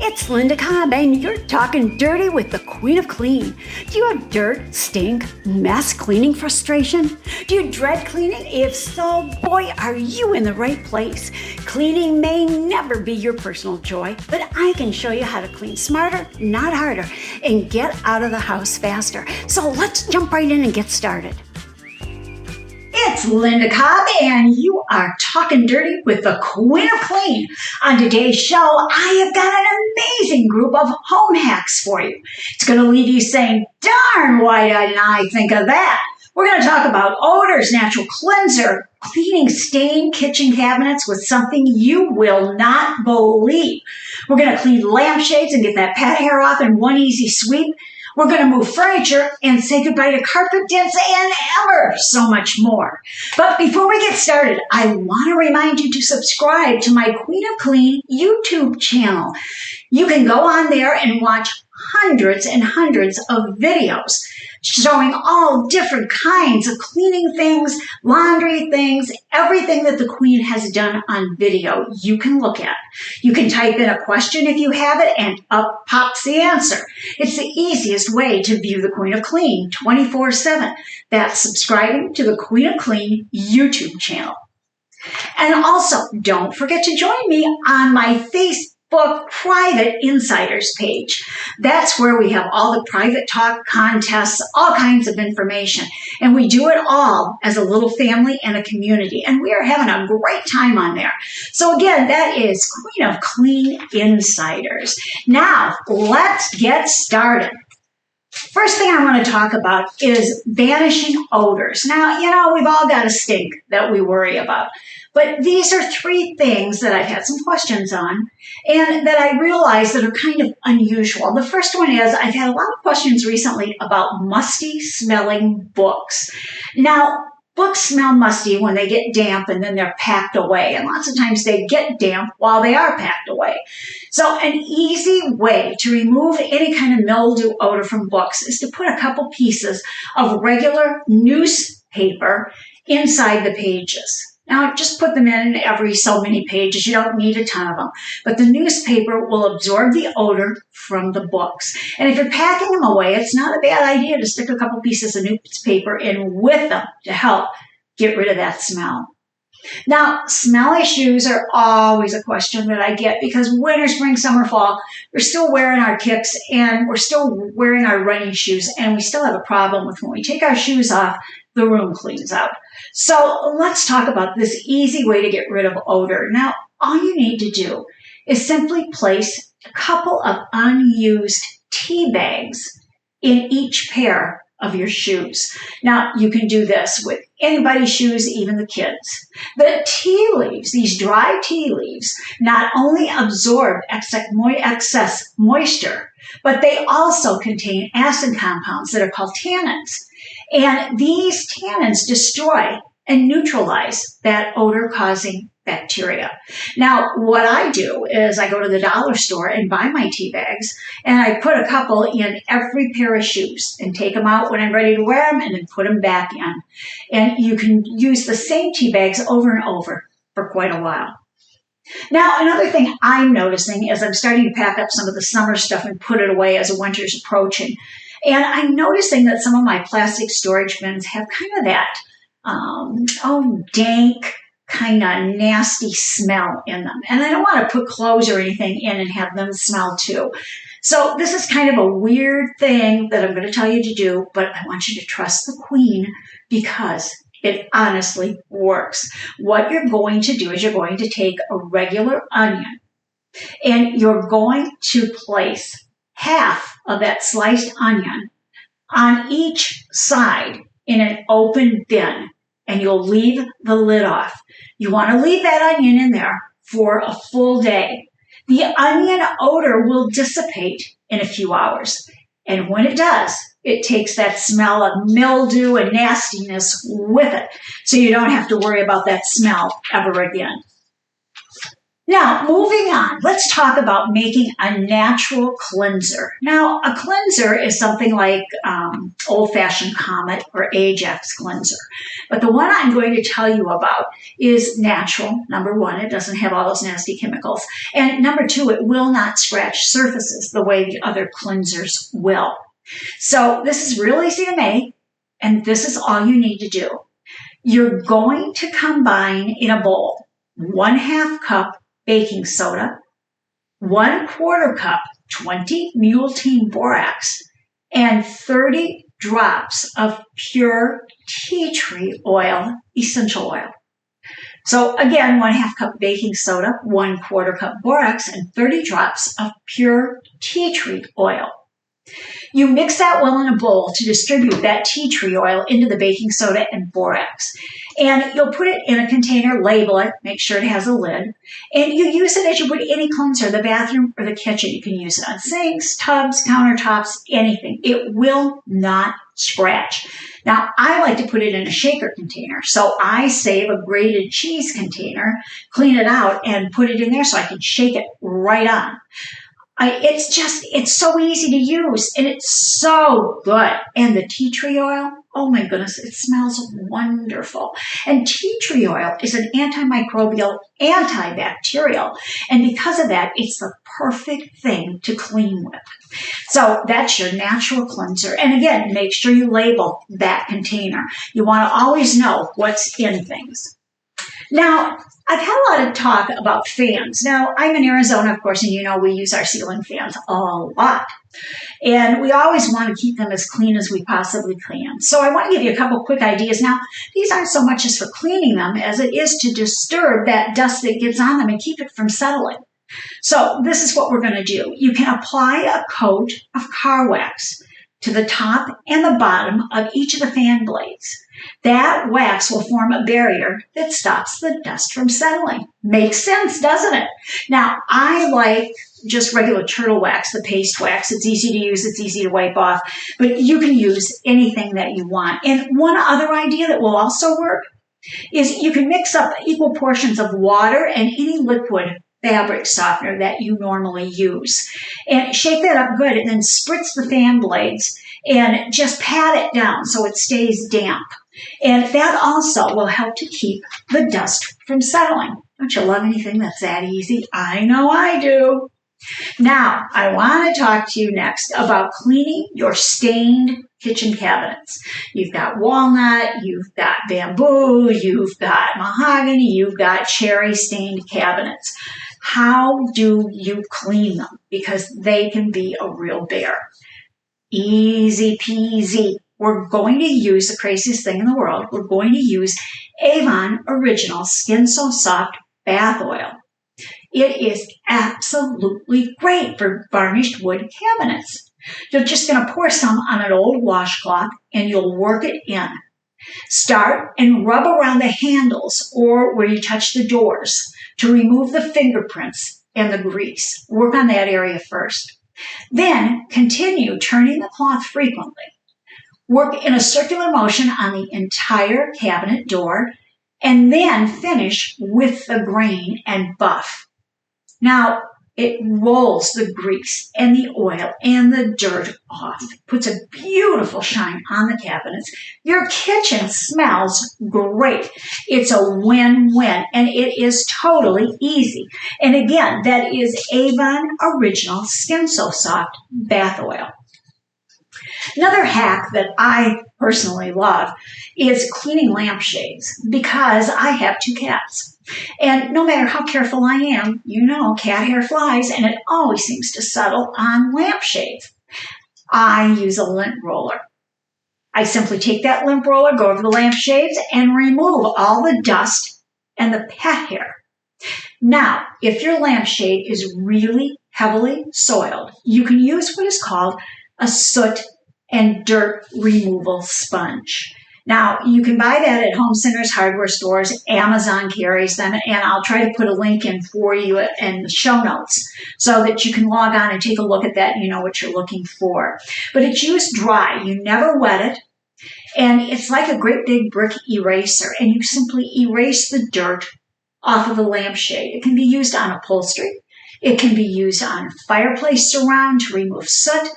It's Linda Cobb, and you're talking dirty with the Queen of Clean. Do you have dirt, stink, mess cleaning frustration? Do you dread cleaning? If so, boy, are you in the right place. Cleaning may never be your personal joy, but I can show you how to clean smarter, not harder, and get out of the house faster. So let's jump right in and get started. It's Linda Cobb, and you are talking dirty with the Queen of Clean. On today's show, I have got an amazing group of home hacks for you. It's going to leave you saying, darn, why didn't I think of that? We're going to talk about odors, natural cleanser, cleaning stained kitchen cabinets with something you will not believe. We're going to clean lampshades and get that pet hair off in one easy sweep. We're going to move furniture and say goodbye to carpet dents and ever so much more. But before we get started, I want to remind you to subscribe to my Queen of Clean YouTube channel. You can go on there and watch hundreds and hundreds of videos showing all different kinds of cleaning things, laundry things, everything that the Queen has done on video you can look at. You can type in a question if you have it, and up pops the answer. It's the easiest way to view the Queen of Clean 24/7. That's subscribing to the Queen of Clean YouTube channel. And also, don't forget to join me on my Facebook private insiders page. That's where we have all the private talk, contests, all kinds of information. And we do it all as a little family and a community. And we are having a great time on there. So again, that is Queen of Clean Insiders. Now, let's get started. First thing I want to talk about is vanishing odors. Now, we've all got a stink that we worry about. But these are three things that I've had some questions on and that I realize that are kind of unusual. The first one is I've had a lot of questions recently about musty smelling books. Now, books smell musty when they get damp and then they're packed away. And lots of times they get damp while they are packed away. So an easy way to remove any kind of mildew odor from books is to put a couple pieces of regular newspaper inside the pages. Now, just put them in every so many pages. You don't need a ton of them. But the newspaper will absorb the odor from the books. And if you're packing them away, it's not a bad idea to stick a couple pieces of newspaper in with them to help get rid of that smell. Now, smelly shoes are always a question that I get because winter, spring, summer, fall, we're still wearing our kicks and we're still wearing our running shoes, and we still have a problem with when we take our shoes off, the room cleans out. So let's talk about this easy way to get rid of odor. Now, all you need to do is simply place a couple of unused tea bags in each pair of your shoes. Now, you can do this with anybody's shoes, even the kids. The tea leaves, these dry tea leaves, not only absorb excess moisture, but they also contain acid compounds that are called tannins. And these tannins destroy and neutralize that odor-causing bacteria. Now, what I do is I go to the dollar store and buy my tea bags, and I put a couple in every pair of shoes and take them out when I'm ready to wear them and then put them back in. And you can use the same tea bags over and over for quite a while. Now, another thing I'm noticing is I'm starting to pack up some of the summer stuff and put it away as winter's approaching. And I'm noticing that some of my plastic storage bins have kind of that, dank, kind of nasty smell in them. And I don't want to put clothes or anything in and have them smell too. So this is kind of a weird thing that I'm going to tell you to do, but I want you to trust the Queen because it honestly works. What you're going to do is you're going to take a regular onion and you're going to place half of that sliced onion on each side in an open bin, and you'll leave the lid off. You want to leave that onion in there for a full day. The onion odor will dissipate in a few hours, and when it does, it takes that smell of mildew and nastiness with it, so you don't have to worry about that smell ever again. Now, moving on, let's talk about making a natural cleanser. Now, a cleanser is something like old-fashioned Comet or Ajax cleanser. But the one I'm going to tell you about is natural. Number one, it doesn't have all those nasty chemicals. And number two, it will not scratch surfaces the way the other cleansers will. So this is real easy to make, and this is all you need to do. You're going to combine in a bowl 1/2 cup baking soda, 1/4 cup 20 Mule Team Borax, and 30 drops of pure tea tree oil, essential oil. So again, 1/2 cup baking soda, 1/4 cup borax, and 30 drops of pure tea tree oil. You mix that well in a bowl to distribute that tea tree oil into the baking soda and borax. And you'll put it in a container, label it, make sure it has a lid, and you use it as you would any cleanser, the bathroom or the kitchen. You can use it on sinks, tubs, countertops, anything. It will not scratch. Now, I like to put it in a shaker container, so I save a grated cheese container, clean it out, and put it in there so I can shake it right on. It's so easy to use, and it's so good. And the tea tree oil, oh my goodness, it smells wonderful. And tea tree oil is an antimicrobial, antibacterial, and because of that, it's the perfect thing to clean with. So that's your natural cleanser. And again, make sure you label that container. You want to always know what's in things. Now, I've had a lot of talk about fans. Now, I'm in Arizona, of course, and you know we use our ceiling fans a lot. And we always want to keep them as clean as we possibly can. So I want to give you a couple quick ideas. Now, these aren't so much as for cleaning them as it is to disturb that dust that gets on them and keep it from settling. So this is what we're going to do. You can apply a coat of car wax to the top and the bottom of each of the fan blades. That wax will form a barrier that stops the dust from settling. Makes sense, doesn't it? Now, I like just regular turtle wax, the paste wax. It's easy to use, it's easy to wipe off, but you can use anything that you want. And one other idea that will also work is you can mix up equal portions of water and any liquid fabric softener that you normally use. And shake that up good and then spritz the fan blades and just pat it down so it stays damp. And that also will help to keep the dust from settling. Don't you love anything that's that easy? I know I do. Now, I want to talk to you next about cleaning your stained kitchen cabinets. You've got walnut, you've got bamboo, you've got mahogany, you've got cherry stained cabinets. How do you clean them? Because they can be a real bear. Easy peasy. We're going to use the craziest thing in the world. We're going to use Avon Original Skin So Soft Bath Oil. It is absolutely great for varnished wood cabinets. You're just going to pour some on an old washcloth and you'll work it in. Start and rub around the handles or where you touch the doors to remove the fingerprints and the grease. Work on that area first. Then continue turning the cloth frequently. Work in a circular motion on the entire cabinet door and then finish with the grain and buff. Now, it rolls the grease and the oil and the dirt off. Puts a beautiful shine on the cabinets. Your kitchen smells great. It's a win-win, and it is totally easy. And again, that is Avon Original Skin So Soft Bath Oil. Another hack that I personally love is cleaning lampshades because I have 2 cats. And no matter how careful I am, you know, cat hair flies and it always seems to settle on lampshades. I use a lint roller. I simply take that lint roller, go over the lampshades, and remove all the dust and the pet hair. Now, if your lampshade is really heavily soiled, you can use what is called a soot and dirt removal sponge. Now, you can buy that at home centers, hardware stores. Amazon carries them, and I'll try to put a link in for you in the show notes so that you can log on and take a look at that and you know what you're looking for. But it's used dry. You never wet it, and it's like a great big brick eraser, and you simply erase the dirt off of the lampshade. It can be used on upholstery. It can be used on fireplace surround to remove soot.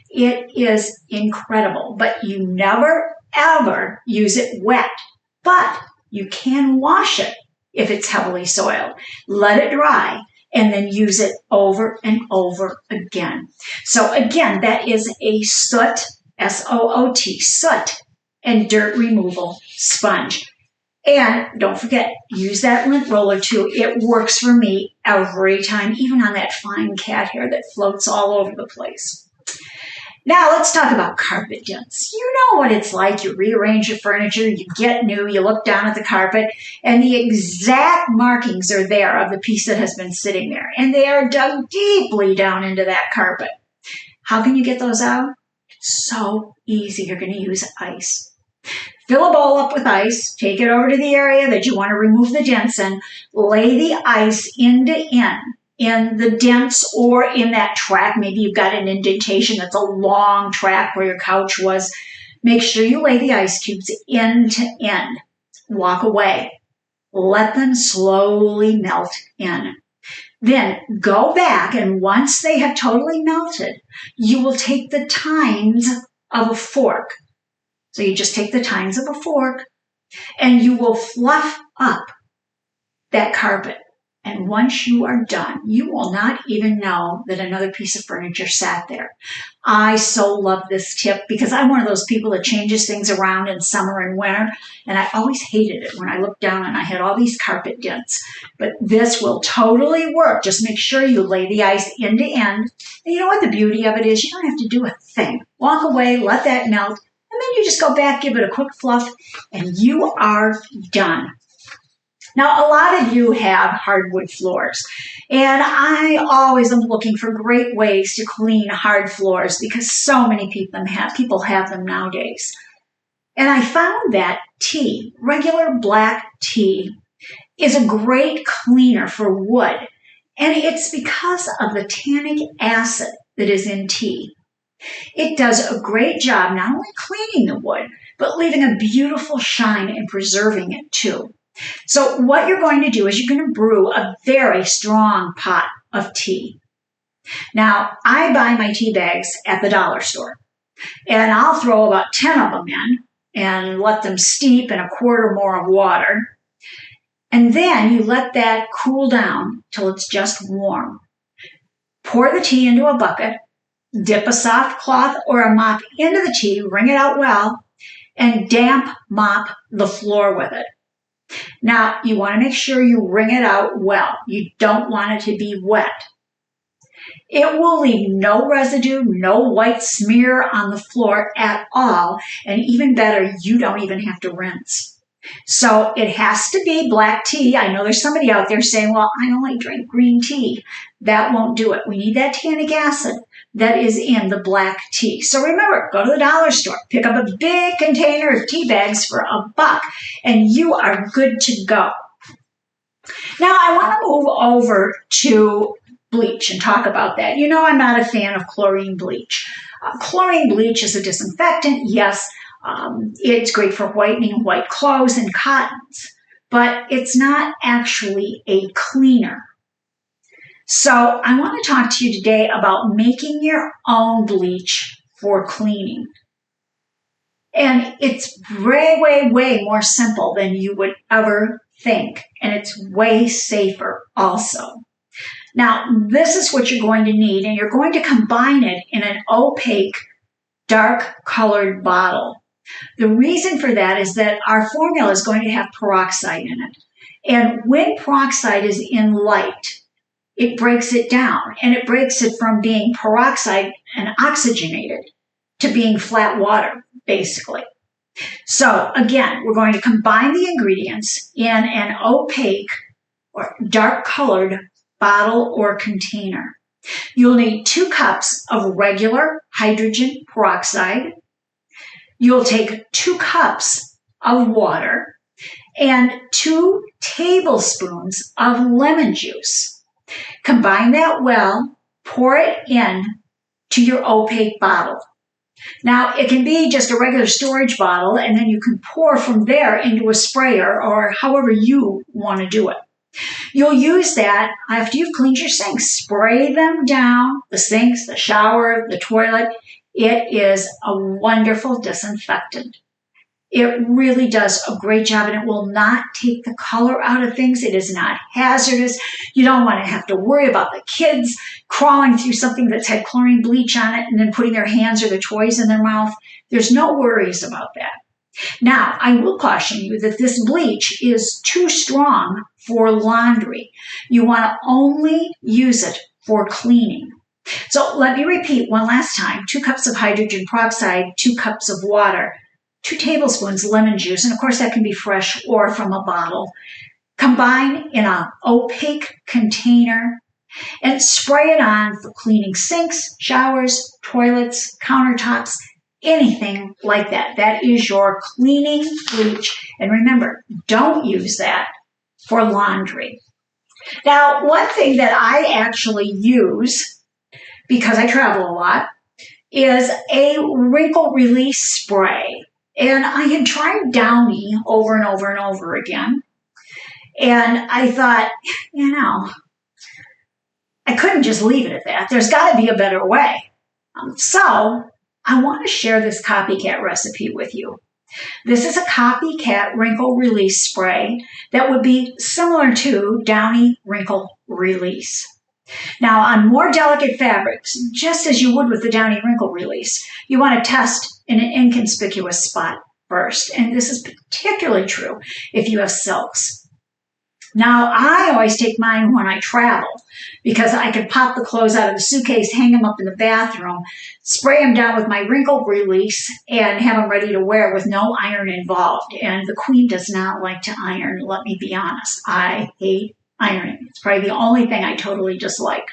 It is incredible, but you never ever use it wet. But you can wash it if it's heavily soiled. Let it dry and then use it over and over again. So again, that is a soot, S-O-O-T, soot and dirt removal sponge. And don't forget, use that lint roller too. It works for me every time, even on that fine cat hair that floats all over the place. Now let's talk about carpet dents. You know what it's like. You rearrange your furniture, you get new, you look down at the carpet, and the exact markings are there of the piece that has been sitting there. And they are dug deeply down into that carpet. How can you get those out? So easy. You're going to use ice. Fill a bowl up with ice, take it over to the area that you want to remove the dents in, lay the ice end to end in the dents or in that track. Maybe you've got an indentation that's a long track where your couch was. Make sure you lay the ice cubes end to end. Walk away. Let them slowly melt in. Then go back, and once they have totally melted, you will take the tines of a fork. So you just take the tines of a fork and you will fluff up that carpet. And once you are done, you will not even know that another piece of furniture sat there. I so love this tip because I'm one of those people that changes things around in summer and winter. And I always hated it when I looked down and I had all these carpet dents. But this will totally work. Just make sure you lay the ice end to end. And you know what the beauty of it is? You don't have to do a thing. Walk away, let that melt. And then you just go back, give it a quick fluff, and you are done. Now, a lot of you have hardwood floors, and I always am looking for great ways to clean hard floors because so many people have them nowadays. And I found that tea, regular black tea, is a great cleaner for wood, and it's because of the tannic acid that is in tea. It does a great job not only cleaning the wood, but leaving a beautiful shine and preserving it too. So what you're going to do is you're going to brew a very strong pot of tea. Now, I buy my tea bags at the dollar store, and I'll throw about 10 of them in and let them steep in a quart or more of water. And then you let that cool down till it's just warm. Pour the tea into a bucket, dip a soft cloth or a mop into the tea, wring it out well, and damp mop the floor with it. Now, you want to make sure you wring it out well. You don't want it to be wet. It will leave no residue, no white smear on the floor at all, and even better, you don't even have to rinse. So it has to be black tea. I know there's somebody out there saying, well, I only drink green tea. That won't do it. We need that tannic acid that is in the black tea. So remember, go to the dollar store, pick up a big container of tea bags for $1, and you are good to go. Now, I want to move over to bleach and talk about that. You know, I'm not a fan of chlorine bleach. Chlorine bleach is a disinfectant, yes. It's great for whitening white clothes and cottons, but it's not actually a cleaner. So I want to talk to you today about making your own bleach for cleaning. And it's way, way, way more simple than you would ever think. And it's way safer also. Now, this is what you're going to need, and you're going to combine it in an opaque, dark colored bottle. The reason for that is that our formula is going to have peroxide in it. And when peroxide is in light, it breaks it down, and it breaks it from being peroxide and oxygenated to being flat water, basically. So again, we're going to combine the ingredients in an opaque or dark colored bottle or container. You'll need 2 cups of regular hydrogen peroxide. You'll take 2 cups of water and 2 tablespoons of lemon juice. Combine that well, pour it in to your opaque bottle. Now, it can be just a regular storage bottle, and then you can pour from there into a sprayer or however you want to do it. You'll use that after you've cleaned your sinks. Spray them down, the sinks, the shower, the toilet. It is a wonderful disinfectant. It really does a great job, and it will not take the color out of things. It is not hazardous. You don't want to have to worry about the kids crawling through something that's had chlorine bleach on it and then putting their hands or their toys in their mouth. There's no worries about that. Now, I will caution you that this bleach is too strong for laundry. You want to only use it for cleaning. So let me repeat one last time. 2 cups of hydrogen peroxide, 2 cups of water, 2 tablespoons lemon juice, and of course that can be fresh or from a bottle. Combine in an opaque container and spray it on for cleaning sinks, showers, toilets, countertops, anything like that. That is your cleaning bleach. And remember, don't use that for laundry. Now, one thing that I actually use, because I travel a lot, is a wrinkle release spray. And I had tried Downy over and over and over again. And I thought, I couldn't just leave it at that. There's got to be a better way. So I want to share this copycat recipe with you. This is a copycat wrinkle release spray that would be similar to Downy wrinkle release. Now, on more delicate fabrics, just as you would with the Downy wrinkle release, you want to test in an inconspicuous spot first. And this is particularly true if you have silks. Now, I always take mine when I travel because I can pop the clothes out of the suitcase, hang them up in the bathroom, spray them down with my wrinkle release, and have them ready to wear with no iron involved. And the queen does not like to iron, let me be honest. I hate ironing. It's probably the only thing I totally dislike.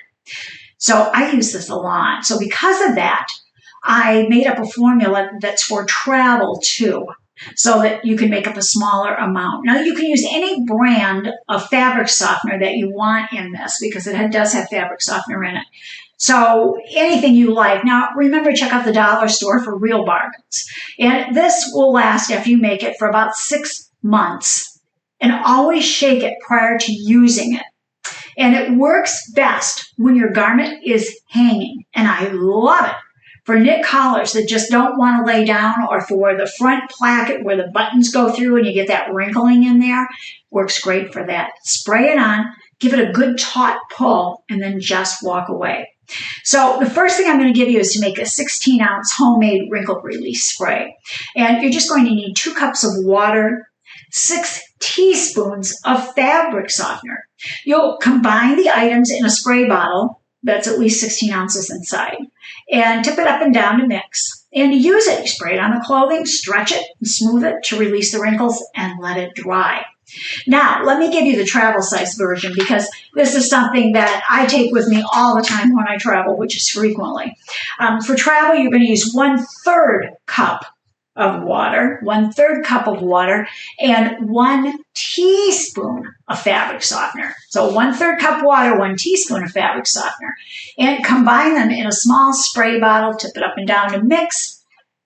So I use this a lot. So because of that, I made up a formula that's for travel too, so that you can make up a smaller amount. Now, you can use any brand of fabric softener that you want in this because it does have fabric softener in it. So anything you like. Now, remember, check out the dollar store for real bargains. And this will last, after you make it, for about 6 months. And always shake it prior to using it. And it works best when your garment is hanging. And I love it for knit collars that just don't want to lay down, or for the front placket where the buttons go through and you get that wrinkling in there. Works great for that. Spray it on, give it a good taut pull, and then just walk away. So the first thing I'm going to give you is to make a 16-ounce homemade wrinkle release spray. And you're just going to need 2 cups of water, 6 teaspoons of fabric softener. You'll combine the items in a spray bottle that's at least 16 ounces inside and tip it up and down to mix. And use it. You spray it on the clothing, stretch it, and smooth it to release the wrinkles, and let it dry. Now, let me give you the travel size version because this is something that I take with me all the time when I travel, which is frequently. For travel, you're going to use 1/3 cup of water, 1/3 cup of water, and 1 teaspoon of fabric softener. So 1/3 cup water, 1 teaspoon of fabric softener. And combine them in a small spray bottle, tip it up and down to mix,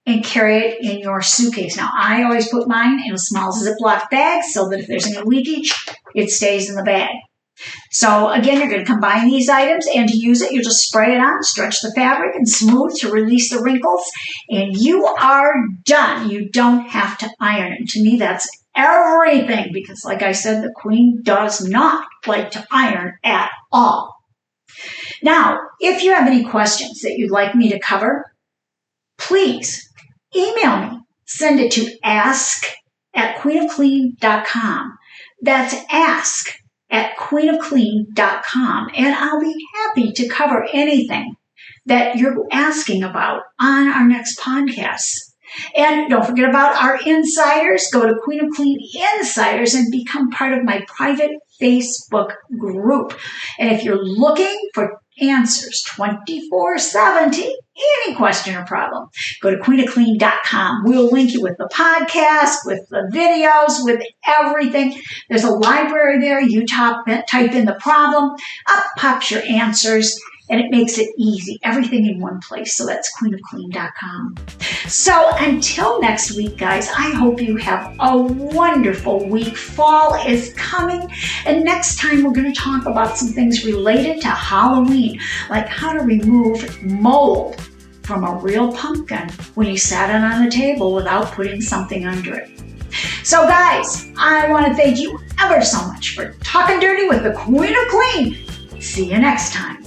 and carry it in your suitcase. Now, I always put mine in a small Ziploc bag so that if there's any leakage, it stays in the bag. So again, you're going to combine these items, and to use it, you just spray it on, stretch the fabric, and smooth to release the wrinkles, and you are done. You don't have to iron. And to me, that's everything because, like I said, the queen does not like to iron at all. Now, if you have any questions that you'd like me to cover, please email me. Send it to ask@queenofclean.com. That's ask@queenofclean.com, and I'll be happy to cover anything that you're asking about on our next podcast. And don't forget about our insiders. Go to Queen of Clean Insiders and become part of my private Facebook group. And if you're looking for answers 24/7 to any question or problem, go to queenofclean.com. We'll link you with the podcast, with the videos, with everything. There's a library there. You type in the problem, up pops your answers, and it makes it easy. Everything in one place. So that's queenofclean.com. So until next week, guys, I hope you have a wonderful week. Fall is coming, and next time we're going to talk about some things related to Halloween, like how to remove mold from a real pumpkin when you sat it on the table without putting something under it. So guys, I want to thank you ever so much for talking dirty with the Queen of Clean. See you next time.